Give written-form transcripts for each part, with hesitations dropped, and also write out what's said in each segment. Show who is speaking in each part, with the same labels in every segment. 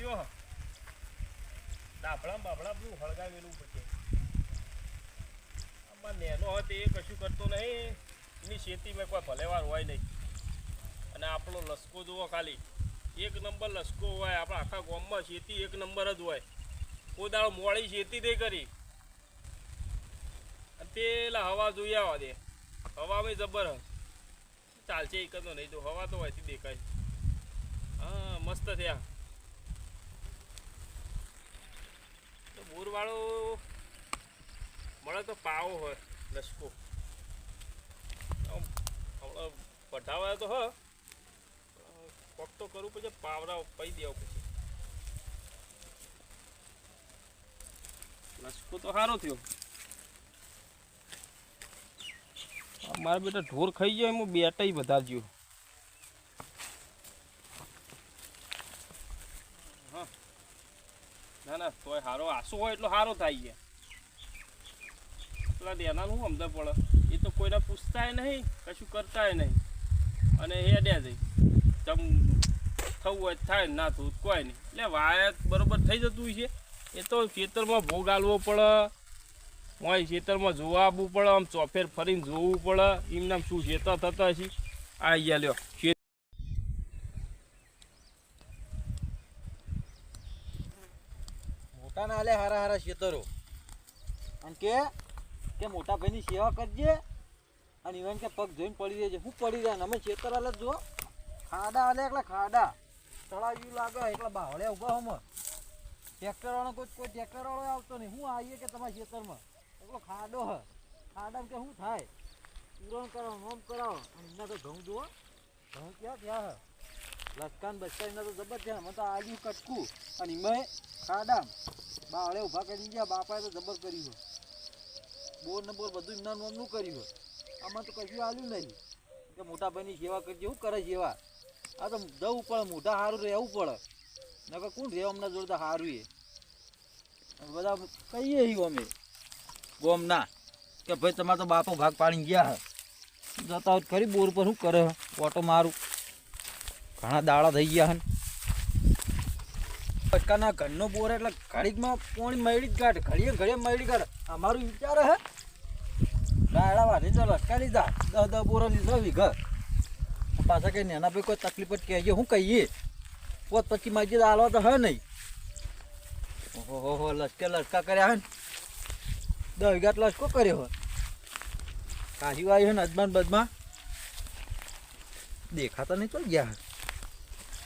Speaker 1: જો ડાફડા બાફડા બધું હળગાવેલું પછી આમાં નેનો હોય તે કશું કરતો નહીં. એની ખેતીમાં કોઈ ભલેવાર હોય નહીં. અને આપણો લસકો જુઓ ખાલી એક નંબર લસકો હોય. આપણા આખા ગામમાં ખેતી એક નંબર જ હોય. કોઈ દાડો મોડી ખેતી નહીં કરી. પેલા હવા જોઈ આવવા દે. હવામાં જબર ચાલશે એક જ નહીં તો હવા તો હોયથી દેખાય. હા મસ્ત થયા. તો બોરવાળો મળે તો પાવો હોય લસકો હમણાં પઢાવા તો હ કોક તો કરવું પછી પાવડા પૈ દેવા પછી લસકો તો સારો થયો. મારા બેટા ઢોર ખાઈ જાય એમાં બેટાઈ વધારજો. હા ના ના તોય સારો આસો હોય એટલો સારો થાય છે. પેલા દેનાનું શું સમજ પડે એ તો કોઈને પૂછતાય નહીં કશું કરતાય નહીં અને હેડ્યા જઈ તમ થવું હોય થાય ના થવું કોઈ નહીં. એટલે વાયા બરોબર થઈ જતું છે. એ તો ખેતરમાં ભોગ આલવો પડે. હોય ખેતરમાં જોવા આવવું પડે. આમ ચોફેર ફરીને જોવું પડે. એમનામ શું ખેતર થતા હશે. આ ગયા લ્યો
Speaker 2: મોટા ના લે હારા હારા ખેતરો અને કે મોટા ભાઈની સેવા કરજે અને ઇવન કે પગ જોઈને પડી રહેજે. હું પડી રહ્યા અમે ખેતર હાલે જો ખાડા હાલે એકલા ખાડા તળાવ્યું લાગે એકલા બાવળે ઉભા હમ ટ્રેક્ટર વાળો કોઈ ટ્રેક્ટર વાળો આવતો નહીં. હું આવીએ કે તમારા ખેતરમાં એટલો ખાડો હ ખાડામાં કે શું થાય પૂરણ કરાવો નોમ કરાવો અને એમના તો ઘઉં જુઓ ઘઉં ક્યાં થયા હ લસકાન બસકા એમના તો જબર થયા. અમે તો આવ્યું કટકું અને એમાં ખાડામ બાવળે ઊભા કરી ગયા. બાપાએ તો જબર કર્યું બોર ને બોર બધું એમના નોમનું કર્યું. આમાં તો કશું આવ્યું નહીં કે મોટા ભાઈની સેવા કરજે. શું કરે સેવા? આ તો જવું પડે મોટા સારું રહેવું પડે નકર કોણ રહે અમને જોડતા સારું એ બધા કહીએ છીએ અમે ગોમ ના કે ભાઈ તમારે તો બાપો ભાગ પાડી ગયા હે જતા હોય ખરી બોર પર શું કરે ઓટો મારું ઘણા દાડા થઈ ગયા હે. પટકાના ઘરનો બોર એટલે ઘડીકમાં પોણી મળી જ કાઢે ઘડીએ ઘડીએ મળી કાઢે. અમારું વિચાર હે દાડા વાળી તો લટકા લીધા 10 બોરો લીધો વીઘા પાછા કઈ નેના ભાઈ કોઈ તકલીફ જ કહેજો. શું કહીએ પોત પછી મસ્જિદ હાલવા તો હે નહીં. ઓહો લટકા કર્યા હે ને 10 વીઘા લટકો કર્યો હોય. કાશી આવ્યો ને અજમાન બજમાં દેખાતા નહીં તો ગયા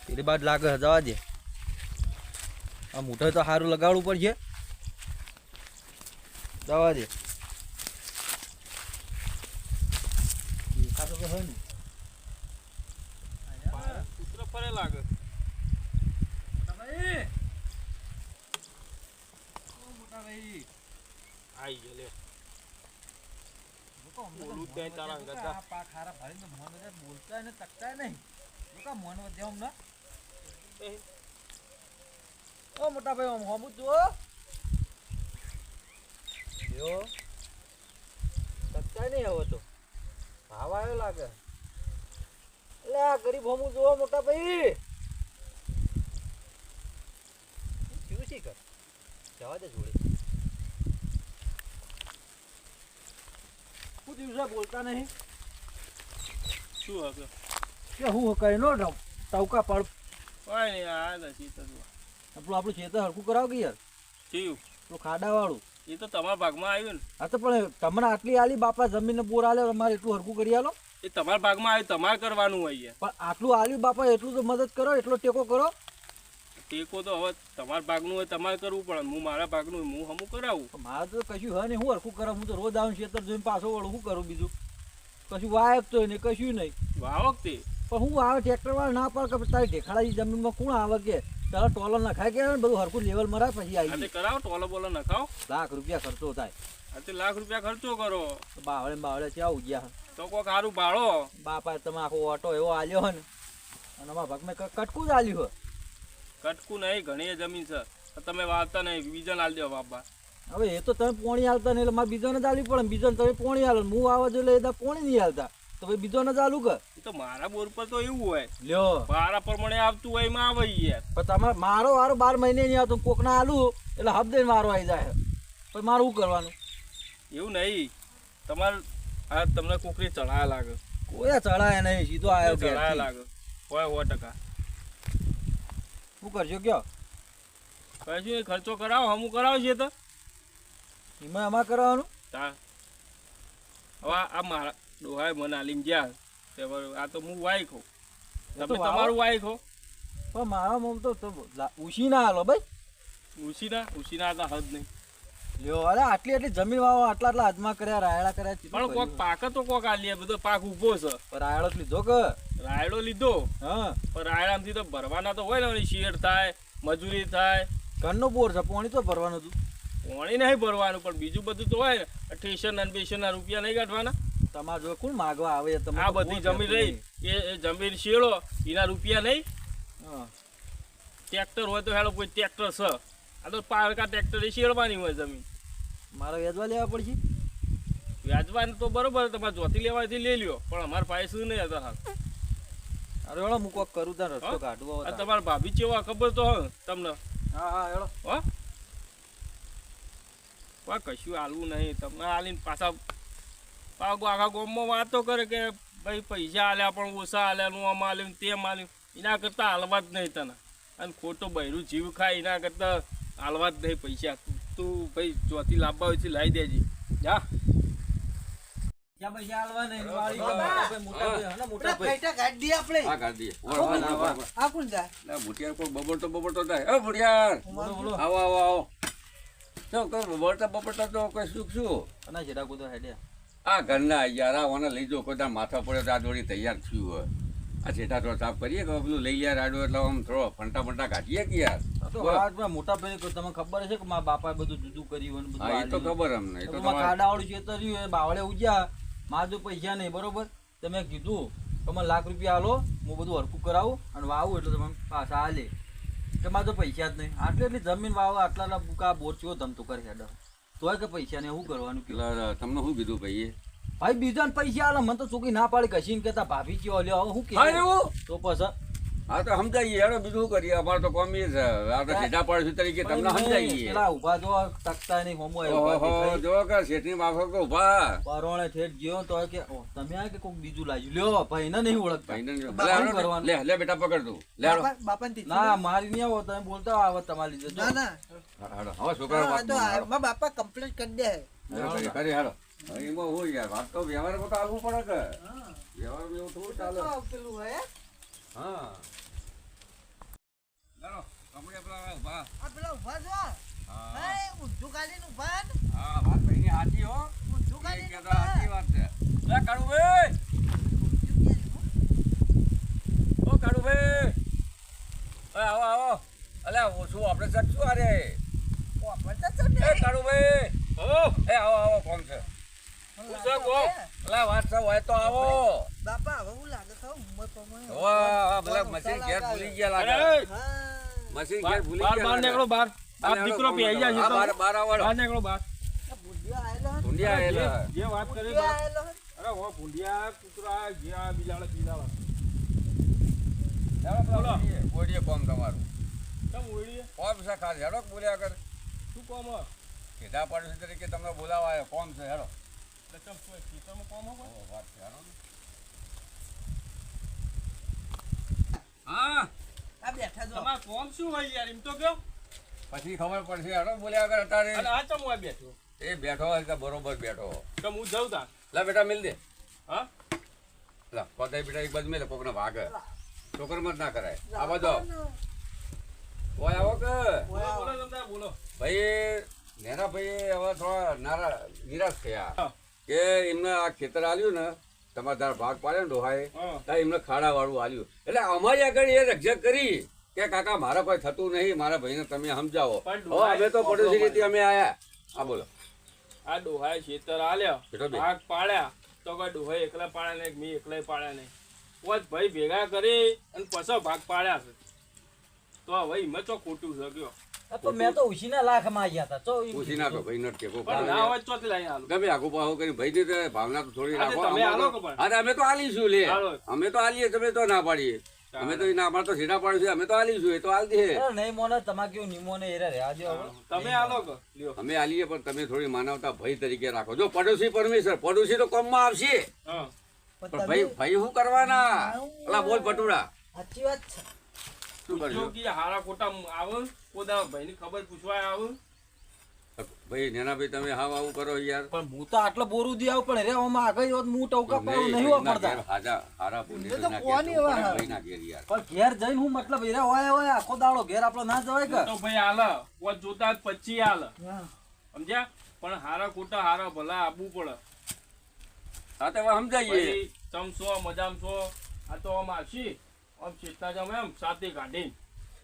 Speaker 2: પેલી બાદ લાગે જવા દે. આ મોઢે તો સારું લગાડવું પડશે જવા દે. દેખાતો તો હોય ને
Speaker 1: પુત્ર ફરે લાગે.
Speaker 2: મોટા ભાઈ
Speaker 1: આઈ ગયો લે બોલું ત્યાં તારા અંગત
Speaker 2: પાક હારા ભાઈ મોન બોલતા ને તકતા નહીં લોકો મોન વધે અમને. ઓ મોટા ભાઈ આમ હમું જો યો તકતા નહીં હવે તો ભાવ આવ્યો લાગે. એટલે આ ગરીબ હમું જો મોટા ભાઈ શું શી કર જવા દે જોડે. શું દિવસે બોલતા નહીં
Speaker 1: શું હશે
Speaker 2: કે હું કઈ નો ટવકા પડ
Speaker 1: કોઈ નહીં આ નથી તો
Speaker 2: આપણું ખેતર હરખું કરાવ કે યાર
Speaker 1: થયું
Speaker 2: તો ખાડા વાળું
Speaker 1: એ તો તમારા ભાગમાં આવ્યું ને.
Speaker 2: હા તો પણ તમને આટલી આલી બાપા જમીન બોર આલે અમારે એટલું હરખું કરી આલો.
Speaker 1: એ તમારા ભાગમાં આવ્યું તમારે કરવાનું હોય.
Speaker 2: પણ આટલું આલ્યું બાપા એટલું તો મદદ કરો એટલો ટેકો કરો.
Speaker 1: ટેકો તો હવે તમારા ભાગનું હોય તમારે કરવું પડે. હું મારા ભાગનું હું હમું કરાવું.
Speaker 2: મારે તો કશું હે નહીં હું હરખું કરાવું. હું તો રોજ આવું ખેતર જોઈને પાછો વળું શું કરું બીજું કશું વાયક તો નહીં કશું નહીં.
Speaker 1: વાવક તે
Speaker 2: પણ હું આવે ટ્રેક્ટર વાળા ના પાડ કે તારી ઢેખાડા જમીનમાં કોણ આવે કે પેલા ટોલો નખાય કે બધું હરખું લેવલ મરાય પછી આવી
Speaker 1: કરાવો ટોલો બોલો નખાવો.
Speaker 2: લાખ રૂપિયા ખર્ચો થાય.
Speaker 1: લાખ રૂપિયા ખર્ચો કરો
Speaker 2: બાવળે બાવળે ક્યાં ઉગ્યા
Speaker 1: તો કોક સારું ભાડો
Speaker 2: બાપા તમે આખો ઓટો એવો આલ્યો હે ને અને અમારા ભાગમાં કટકું જ આલ્યું હોય.
Speaker 1: કટકું નહીં ઘણી જમીન છે તમે વાવતા નહીં બીજાને આલી દો બાપા.
Speaker 2: હવે એ તો તમે પોણી હાલતા નહીં એટલે મારે બીજાને જ આલવી પડે. બીજાને તમે પોણી હાલો હું આવવા જોઈએ એટલે પોણી નહીં હાલતા તો ભાઈ બીજો ન ચાલુ કર.
Speaker 1: એ તો મારા બોર પર તો એવું હોય
Speaker 2: લ્યો
Speaker 1: મારા પ્રમાણે આવતું હોય એમાં આવે યાર.
Speaker 2: પણ તમારે મારો વારો 12 મહિને નહીં આવતો, કોકના આલુ એટલે હબદે મારો આવી જાય. પછી મારું શું કરવાનું?
Speaker 1: એવું નહીં તમારે આ તમને કોકરી ચડાયા લાગે.
Speaker 2: કોઈ ચડાય નહીં, સીધો આવ્યો
Speaker 1: ચડાયા
Speaker 2: ઘેરથી.
Speaker 1: લાગે હોય 100%.
Speaker 2: શું કરશો કયો?
Speaker 1: કશું નહીં, ખર્ચો કરાવો હમું કરાવશે તો
Speaker 2: એમાં અમારે કરવાનું?
Speaker 1: તા હવે આ મારા ડોહાએ મને આલીને જ્યાં તે વળી આ તો હું વાઈ ખો
Speaker 2: તો
Speaker 1: તમે
Speaker 2: વાવો.
Speaker 1: તમારું વાઈ ખો.
Speaker 2: પણ મારા મમ તો ઉછી ના હાલો ભાઈ.
Speaker 1: ઉસીના તો હદ નહીં.
Speaker 2: લ્યો અરે આટલી આટલી જમીન વાવો, આટલા આટલા હાથમાં કર્યા, રાયડા કર્યા, ચીટલું
Speaker 1: પણ કોક
Speaker 2: કર્યું.
Speaker 1: પાક તો કોક આલીએ, બધો પાક ઊભો છે.
Speaker 2: પણ રાયડો જ લીધો કે?
Speaker 1: રાયડો લીધો
Speaker 2: હા,
Speaker 1: પણ રાયડામાંથી તો ભરવાના તો હોય ને વળી શેર થાય મજૂરી થાય.
Speaker 2: ઘરનો બોર છે, પાણી તો ભરવાનું હતું.
Speaker 1: પાણી નહીં ભરવાનું પણ બીજું બધું તો હોય ને. ટેશન અને બેશનના રૂપિયા નહીં કાઢવાના.
Speaker 2: તમારે જો કોણ માગવા આવે? તમે
Speaker 1: આ
Speaker 2: તો
Speaker 1: બધી
Speaker 2: કોણ
Speaker 1: જમીન
Speaker 2: છે?
Speaker 1: રહી એ જમીન શેડો એના રૂપિયા નહીં.
Speaker 2: હા.
Speaker 1: ટ્રેક્ટર હોય તો હેલો કોઈ ટ્રેક્ટર છે. આ તો પારકા ટ્રેક્ટર શેડવાની હોય જમીન.
Speaker 2: મારે વેચવા લેવા પડશે.
Speaker 1: વ્યાજવાનું તો બરોબર તમારે જોતી લેવાથી લઈ લ્યો પણ અમારે પૈસા નહીં હતા હાલ.
Speaker 2: અરે એળો હું કોક કરું તાર રસ્તો
Speaker 1: હા?
Speaker 2: કાઢવો
Speaker 1: આ
Speaker 2: હતા.
Speaker 1: તમારા ભાભી ચેવા ખબર તો હોય તમને.
Speaker 2: હા હા એળો.
Speaker 1: હો કોઈ કશું હાલવું નહીં તમને હાલીને પાછા પાગો આખા ગામમાં વાતો કરે કે ભાઈ પૈસા હાલ્યા પણ ઓછા હાલ્યાનું આમ હાલ્યું તેમ હાલ્યું. એના કરતાં હાલવા જ નહીં તને. અને ખોટો બૈરું જીવ ખાય એના કરતાં હાલવા જ નહીં પૈસા. તું ભાઈ ચોથી લાવવા હોય લાવી દેજે જા.
Speaker 2: ક્યાં પૈસા હાલવા નહીં? વાળી
Speaker 3: બાબા.
Speaker 2: ભાઈ મોટા ભાઈ, હા ને મોટા ભાઈ.
Speaker 3: પેટા કાઢી દઈએ આપણે.
Speaker 4: હા કાઢી દઈએ.
Speaker 2: વાહ, વાહ, વાહ, વાહ.
Speaker 3: આ કોણ જાય?
Speaker 4: લે ભૂટિયાર કોઈ બબડતો થાય. ભૂટિયાર
Speaker 2: બોલો બોલો.
Speaker 4: આવો આવો આવો. શું કોઈ બબડતા તો કોઈ સુખ શું?
Speaker 2: અને છેડા કૂદો હેડ્યા.
Speaker 4: આ ઘરના યાર આ ઓને લઈ જાઓ કોઈ માથા પડ્યો તો આ દોડી તૈયાર થયું હોય. આ છેટા થોડો સાફ કરીએ કે પેલું લઈ યાર આડો એટલે આમ થોડો ફંટા કાઢીએ કે યાર.
Speaker 2: તો આજમાં મોટા ભાઈ તમને ખબર હશે કે મારા બાપાએ બધું જુદું કર્યું અને બધું
Speaker 4: હા એ તો
Speaker 2: આલ્યું.
Speaker 4: ખબર અમને. એ તો
Speaker 2: તો
Speaker 4: તમારે
Speaker 2: ખાડાવાળું ખેતર રહ્યું એ બાવળે ઉજ્યા, મારા જો પૈસા નહીં બરોબર. તમે કીધું તમે ₹1,00,000 હાલો, હું બધું હરખું કરાવું અને વાવું એટલે તમે પાછા હાલે. કે મારે તો પૈસા જ નહીં. આટલી એટલી જમીન વાવો, આટલા બુકા બોર ચો ધમતું કરે હેડો. તોય કે પૈસા ને શું કરવાનું કીધું?
Speaker 4: પેલા તમને શું કીધું ભાઈ?
Speaker 2: ભાઈ બીજાને પૈસા હાલે, મને તો છોકરી ના પાડી કશી ને કેતા ભાભી ચો લ્યો હવે શું
Speaker 4: હા
Speaker 2: કે
Speaker 4: એવું?
Speaker 2: તો પછી
Speaker 4: હા તો સમજાઈએ હેડો બીજું શું કરીએ. અમારે તો કોમ એ છે. આ તો છેટા પડશું તરીકે તમને સમજાઈએ.
Speaker 2: પેલા ઉભા જો તકતા નહીં હોમો
Speaker 4: ઓહો જો કે શેઠની માફક તો ઉભા.
Speaker 2: પરોણે ઠેઠ ગયો તો કે ઓ તમે આ કે કોક બીજું લાવ્યું લ્યો ભાઈ ને નહીં ઓળખતા.
Speaker 4: ભાઈને જો.
Speaker 2: બાપા
Speaker 4: લે,
Speaker 2: શું કરવાનું?
Speaker 4: લે લે બેટા પકડ તું. લે હેડો.
Speaker 3: બાપાને તીથી
Speaker 2: ના મારી નહીં આવો, તમે બોલતા આવો તમારી લીધે
Speaker 3: ના
Speaker 2: જો.
Speaker 3: ના
Speaker 4: હેડો. હવે છોકરા
Speaker 3: આ
Speaker 4: વાત
Speaker 3: તો
Speaker 4: હેડો.
Speaker 3: મારા બાપા કમ્પ્લેટ કરી દે.
Speaker 4: કરી હેડો. હવે એમાં હોય યાર વાત તો વ્યવહારમાં તો આવવું પડે કે વ્યવહારમાં એવું થોડું ચાલે.
Speaker 3: તો પેલું હોય હે?
Speaker 4: હા ચાલો આપણે પેલા ઉભા.
Speaker 3: આ પેલા ઊભા છો.
Speaker 4: હા
Speaker 3: હે, ઊંધું ગાલીને ઊભા ને.
Speaker 4: હા વાત ભાઈની સાચી હો.
Speaker 3: ઊંધું
Speaker 4: એ
Speaker 3: ગાલીને
Speaker 4: કહેતા સાચી
Speaker 3: ઊભા.
Speaker 4: વાત છે. લે કાળુભાઈ, ઓ કાળુભાઈ, ઓય આવો આવો. અલ્યા ઓછું આપણે શકશું અરે.
Speaker 3: વાપરતા છો ને.
Speaker 4: એ કાળુભાઈ,
Speaker 1: હો
Speaker 4: એ આવો આવો કોમ છે.
Speaker 1: પૂછો કોમ.
Speaker 4: અલ્યા વાત છે હોય તો આવો.
Speaker 3: બાપા હવે હું લાગે છે ઉંમર પ્રમાણે.
Speaker 4: વાહ પેલા મશીન ઘેર ભૂલી ગયા
Speaker 1: અરે
Speaker 4: લાગે.
Speaker 3: હા.
Speaker 4: મશીન ઘેર ભૂલી
Speaker 1: બાર
Speaker 4: ગયા
Speaker 1: બાર
Speaker 4: લાગે.
Speaker 1: નીકળો બાર. બાપ દીકરો પી જાય છે
Speaker 4: હા,
Speaker 1: તો.
Speaker 4: બાર બાર આવડો.
Speaker 1: બહાર નીકળો બાર.
Speaker 3: આ બુઢિયો આયેલો હે.
Speaker 4: ઢૂંઢ્યા
Speaker 1: જે
Speaker 4: આયેલા.
Speaker 1: જે વાત કરી
Speaker 3: બુઢિયો
Speaker 1: બાર.
Speaker 3: આયેલો હે.
Speaker 1: અરે હો ભૂંડિયા કૂતરા ગયા બિલાડા બિલાડા.
Speaker 4: હેડો પેલા
Speaker 1: બોલો.
Speaker 4: બોડીએ કોમ તમારું.
Speaker 1: કેમ ઓળીએ?
Speaker 4: કોમ છે ખાલી હેડો બોલ્યા કર.
Speaker 1: શું કોમ હે?
Speaker 4: કીધા પડશે તરીકે તમને બોલાવા આવ્યો કોમ છે હેડો.
Speaker 1: એટલે ચમ કોઈ ખેતરમાં કોમ હે કોઈ?
Speaker 4: ઓ, વાત છે હેડો ને. હા
Speaker 3: આ બેઠા છો.
Speaker 1: તમારે કોમ શું હોય યાર એમ તો કયો.
Speaker 4: પછી ખબર પડશે હેડો બોલ્યા કર અત્યારે.
Speaker 1: અને આ ચમ હું બેઠો.
Speaker 4: એ બેઠો હોય કે બરોબર બેઠો.
Speaker 1: કે હું જાઉં તાર.
Speaker 4: લા બેટા મિલ દે.
Speaker 1: હા
Speaker 4: લા પતાઈ બેટા એક બાજુ મેલે કોકને વાગે. છોકરમાં જ ના કરાય. આ બાજુ ઓય આવો કે
Speaker 1: બોલો બોલો તમે બોલો.
Speaker 4: ભાઈ નેના ભાઈ હવે થોડા નિરાશ થયા
Speaker 1: હા.
Speaker 4: કે એમને આ ખેતર આલ્યું ને તમારે તાર ભાગ પાડ્યો ને ડોહાએ
Speaker 1: હા.
Speaker 4: તાર એમને ખાડા વાળું આલ્યું એટલે અમારી આગળ એ રક્ષા કરી કે કાકા મારે કોઈ થતું નહીં મારા ભાઈને તમે સમજાવો.
Speaker 1: પણ
Speaker 4: હવે અમે તો પડોશી રીતે અમે આયા. આ બોલો
Speaker 1: આ ડોહાએ ખેતર આલ્યા
Speaker 4: બેટો બે.
Speaker 1: ભાગ પાડ્યા તો કોઈ ડોહાએ એકલા પાડ્યા નહીં મેં એકલાય પાડ્યા નહીં. પોચ ભાઈ ભેગા કરી અને પછી ભાગ પાડ્યા છે તો હવે એમાં તો ખોટું છે કયો.
Speaker 2: પણ મેં તો ઉછીના લાખમાં આવ્યા હતા ચો ઈ
Speaker 4: પૂછી નાખો ભાઈ નટ ટેકો
Speaker 1: પણ ના હોય તો ચોથી લાઈને આલો.
Speaker 4: ગમે આગુ પાહો કરી ભાઈ દીધે ભાવના તો થોડી
Speaker 1: આજે
Speaker 4: રાખો
Speaker 1: તમે
Speaker 4: અમારે
Speaker 1: આલો
Speaker 4: તો-
Speaker 1: કે પણ?
Speaker 4: અરે અમે તો આલીશું લે
Speaker 1: આલો.
Speaker 4: અમે તો આલીએ તમે તો ના પાડીએ અમે તો ના અમારે તો સીધા પાડીશું અમે તો આલીશું એ તો આલ દે
Speaker 2: અરે નહીં મોને તમારે કેવું નિમોને એરા રહ્યા દો હવે.
Speaker 1: તમે આલો કે લ્યો.
Speaker 4: અમે આલીએ પણ તમે થોડી માનવતા ભાઈ તરીકે રાખો જો પડોશી પરમેશ્વર પડોશી તો કામમાં આવશે
Speaker 1: હા.
Speaker 4: પણ ભાઈ ભાઈ શું કરવાના પેલા બોલ પટુડા
Speaker 3: સાચી વાત છે.
Speaker 4: શું
Speaker 1: જો
Speaker 4: કરજો
Speaker 1: કે હારા ખોટા આવો કોદા ભાઈની ખબર પૂછવા આવો.
Speaker 4: ભાઈ નેનાભાઈ તમે હાવ આવું કરો યાર
Speaker 2: પણ હું તો આટલો બોરું દી આવું પણ રે આમાં આગળ હોત હું ટવકા પાડું નહીં વાપરતા
Speaker 4: હારા બોલે
Speaker 3: એ તો કોની એવા હારા?
Speaker 4: ભાઈ ના ઘેર યાર
Speaker 2: પણ ઘેર જઈને હું મતલબ એરા હોય આખો દાડો ઘેર આપણો ના જવાય કે
Speaker 1: તો ભાઈ આલે પોત જોતા જ 25 આલે
Speaker 3: હા.
Speaker 1: સમજ્યા પણ હારા ખોટા હારા ભલા આપવું પડે.
Speaker 4: હા તો હવે સમજાઈએ
Speaker 1: ભાઈ ચમસો મજામ છો આ તો આમ આવશી આમ ચેતના જમે એમ સાથે કાઢીને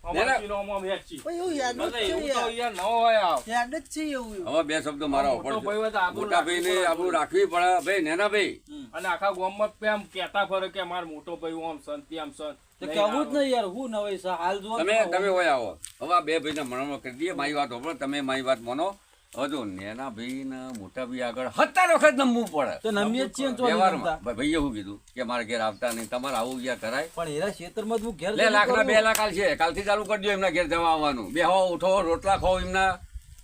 Speaker 1: આમ
Speaker 4: ના, ના.
Speaker 1: આવશી ને આમ હેચી.
Speaker 3: પણ એવું યાદ જ
Speaker 1: એટલે
Speaker 3: છે
Speaker 1: એવું તો
Speaker 3: યાર.
Speaker 1: યાર ન હોય આવ.
Speaker 3: યાદ જ છે એવું.
Speaker 4: હવે બે શબ્દો મારા
Speaker 1: મોટો ભાઈ
Speaker 4: ઉપર
Speaker 1: હોય તો આબરૂ
Speaker 4: મોટા ભાઈ ને
Speaker 1: રાખવી
Speaker 4: આપણું
Speaker 1: પડે.
Speaker 4: રાખવી પડે ભાઈ નેનાભાઈ
Speaker 1: અને આખા ગામમાં એમ કહેતા ફરે કે માર મોટો ભાઈ આમ સન તેમ સન.
Speaker 2: તો કેવું જ નહીં યાર હું નવાઈ છે હાલ જો
Speaker 4: તમે હોય આવો હવે આ બે ભાઈને મનમાં કરી દઈએ મારી વાત હોભળો તમે મારી વાત માનો હવે જો નેના ભાઈ ને મોટા ભાઈ આગળ 17 વખત નમવું પડે
Speaker 2: તો નમીએ જ છીએ ને ચોરી
Speaker 4: વ્યવહારમાં
Speaker 2: કરતા.
Speaker 4: ભાઈએ શું કીધું કે મારા ઘેર આવતા નહીં તમારે આવું ગયા કરાય
Speaker 2: પણ એરા ખેતરમાં જ હું ઘેર
Speaker 4: લે
Speaker 2: જઈને
Speaker 4: લાખ ના
Speaker 2: કરું.
Speaker 4: 2 લાખ આલ છે કાલથી ચાલુ કરજો એમના ઘેર જવા આવવાનું બે હો ઉઠો રોટલા ખાઓ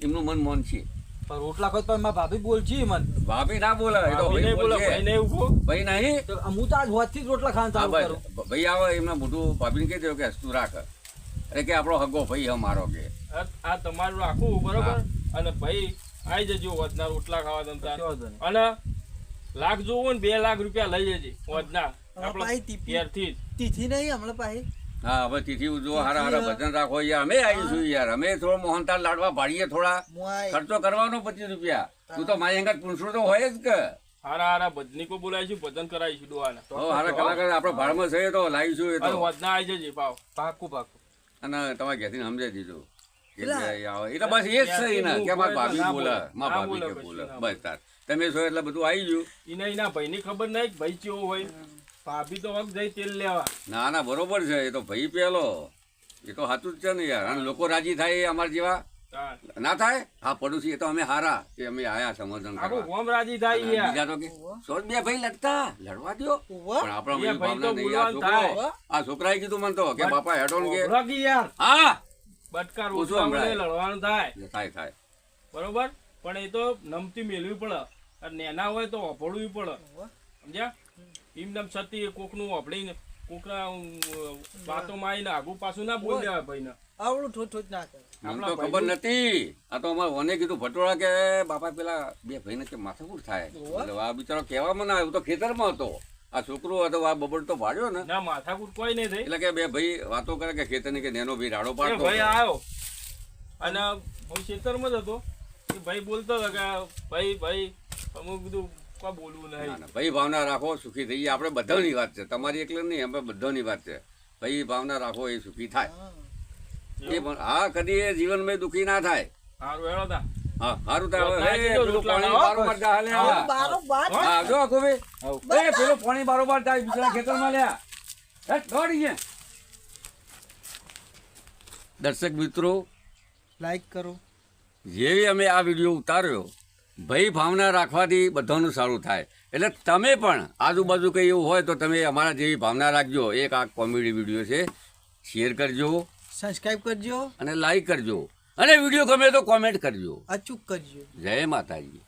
Speaker 4: એમનું મન મોન છે
Speaker 2: પણ રોટલા ખોત પણ મારા ભાભી બોલજી મન
Speaker 4: ભાભી ના બોલે એ તો
Speaker 1: ભાઈ
Speaker 4: ભાઈ
Speaker 1: નહીં બોલે
Speaker 4: બોલશે.
Speaker 1: ભાઈ નહીં ઉભો.
Speaker 4: ભાઈ નહીં
Speaker 2: તો હું તો આજ હોજથી જ રોટલા ખાવાનું
Speaker 4: હા
Speaker 2: ચાલુ
Speaker 4: બસ
Speaker 2: કરું
Speaker 4: ભાઈ આવે એમના મોટું ભાભીને કહી દો કે હસતું રાખ અરે કે આપણો હગો ભાઈ અમારો કે
Speaker 1: આ તમારું રાખવું બરોબર અને ભાઈ આઈ જજો વધના રોટલા ખાવા તમતા
Speaker 2: કશો વાંધો નહીં.
Speaker 1: અને લાખ જોવો ને 2 લાખ રૂપિયા લઈ જજે વધના
Speaker 3: હવે પાછી ટીપી.
Speaker 1: ઘેરથી જ.
Speaker 3: તિથિ નહીં હમણાં પાછી.
Speaker 4: હા હવે તિથિ ઉજવો હારા હારા ભજન રાખો યાર અમે આવીશું યાર અમે થોડો મોહનતાળ લાડવા ભાડીએ થોડા
Speaker 3: હું આય.
Speaker 4: ખર્ચો કરવાનો 25 રૂપિયા તું તો મારી અંગત પૂછડો તો હોય જ કે
Speaker 1: હારા હારા ભજનીકો બોલાવીશું ભજન કરાવીશું ડોહાના.
Speaker 4: હવે હારા કલાકાર આપણે ભાડમાં છે તો લાવીશું એ
Speaker 1: અને
Speaker 4: તો
Speaker 1: વધના આવી જજે પાવ.
Speaker 2: પાકું પાકું
Speaker 4: અને તમારે ઘેરથી સમજાઈ દીધું કે
Speaker 3: પેલા-
Speaker 4: જે આવે. એ તો બસ એ જ છે એને કે મારા ભાભી
Speaker 1: ના
Speaker 4: બોલે
Speaker 1: બોલે.
Speaker 4: મારા
Speaker 1: ના
Speaker 4: ભાભી
Speaker 1: બોલે
Speaker 4: કે
Speaker 1: પછી
Speaker 4: બોલે
Speaker 1: ના
Speaker 4: બસ તાર તમે છો એટલે બધું આવી ગયું
Speaker 1: ઈને એના ભાઈની ખબર નહીં કે ભાઈ કેવો હોય. ભાભી તો વખત જઈ તેલ લેવા.
Speaker 4: ના ના બરોબર છે એ તો ભાઈ પેલો એ તો સાચું જ છે ને યાર અને લોકો રાજી થાય એ અમારા જેવા
Speaker 1: તાર.
Speaker 4: ના થાય હા પડોશી એ તો અમે હારા કે અમે આયા સમાધાન
Speaker 1: આખું
Speaker 4: કરવા
Speaker 1: ગોમ રાજી થાય યાર.
Speaker 4: બીજા તો કે સો બે ભાઈ લડતા લડવા દ્યો
Speaker 3: ઉવ્વ.
Speaker 4: પણ આપણો
Speaker 1: બે
Speaker 4: એવી
Speaker 1: ભાઈ તો
Speaker 4: ભાવના નહીં. આ
Speaker 1: બોલવાનું
Speaker 4: છોકરો
Speaker 1: થાય.
Speaker 4: આ છોકરાએ કીધું મને તો કે બાપા હેડોન કે
Speaker 1: ઓળખી યાર
Speaker 4: હા
Speaker 1: બટકા
Speaker 4: ઓછું
Speaker 1: રોટલા
Speaker 4: સંભળાય.
Speaker 1: વડે લડવાનું થાય
Speaker 4: થાય થાય
Speaker 1: બરોબર પણ એ તો નમતી મેળવી પડે અને નેના હોય તો અભળવું પડે સમજ્યા એમ નમ છતી કોકનું અભળીને કોકના વાતોમાં આવીને આગુ પાછું ના બોલ દેવાય ભાઈને.
Speaker 3: આવડું ઠોઠ ઠોઠ ના કરે.
Speaker 4: મને તો ખબર નથી આ તો અમારે વને કીધું ભટોળા કે બાપા પેલા બે ભાઈને કે માથાકૂટ થાય એટલે આ બિચારો કહેવામાં ના આવ્યું તો ખેતરમાં હતો આ છોકરો હતો આ બબડ તો ભાડ્યો ને
Speaker 1: ના માથાકૂટ કોઈ નહીં થઈ.
Speaker 4: એટલે કે બે ભાઈ વાતો કરે કે ખેતરની કે નેનો ભાઈ રાડો
Speaker 1: એ
Speaker 4: પાડતો
Speaker 1: ભાઈ
Speaker 4: હતો.
Speaker 1: આવ્યો અને હું ખેતરમાં જ હતો એ ભાઈ બોલતો હતો કે ભાઈ ભાઈ અમુક બધું કોઈ બોલવું
Speaker 4: ના,
Speaker 1: નહીં.
Speaker 4: ના, ભાઈ ભાવના રાખો સુખી થઈ આપણે બધાની વાત છે તમારી એકલે નહીં અમે બધાની વાત છે ભાઈ ભાવના રાખો એ સુખી થાય એ પણ હા કદી એ જીવનમાં દુખી ના થાય
Speaker 1: સારું હેળો તા.
Speaker 4: હા સારું થાય હવે.
Speaker 1: રોટલા
Speaker 4: એ,
Speaker 1: આપી દો,
Speaker 4: પેલું
Speaker 1: રોટલા
Speaker 4: પાણી
Speaker 1: લાવો.
Speaker 4: બારોબાર જા, હાલે,
Speaker 3: આવું
Speaker 4: હા.
Speaker 3: બારોબાર.
Speaker 4: હા જો આખું ભાઈ એ પેલું પાણી બારોબાર જાય બીજા ખેતરમાં લ્યા હેટ, દોડી ગયા. દર્શક મિત્રો
Speaker 3: લાઈક કરો.
Speaker 4: જેવી અમે આ વિડીયો ઉતાર્યો ભાઈ ભાવના રાખવાથી બધાનું સારું થાય એટલે તમે પણ આજુબાજુ કંઈ એવું હોય તો તમે અમારા જેવી ભાવના રાખજો એક આ કોમેડી વિડીયો છે શેર કરજો
Speaker 3: સબસ્ક્રાઇબ કરજો.
Speaker 4: અને લાઈક કરજો અને વિડીયો ગમે તો કોમેન્ટ કરજો
Speaker 3: અચૂક કરજો.
Speaker 4: જય માતાજી.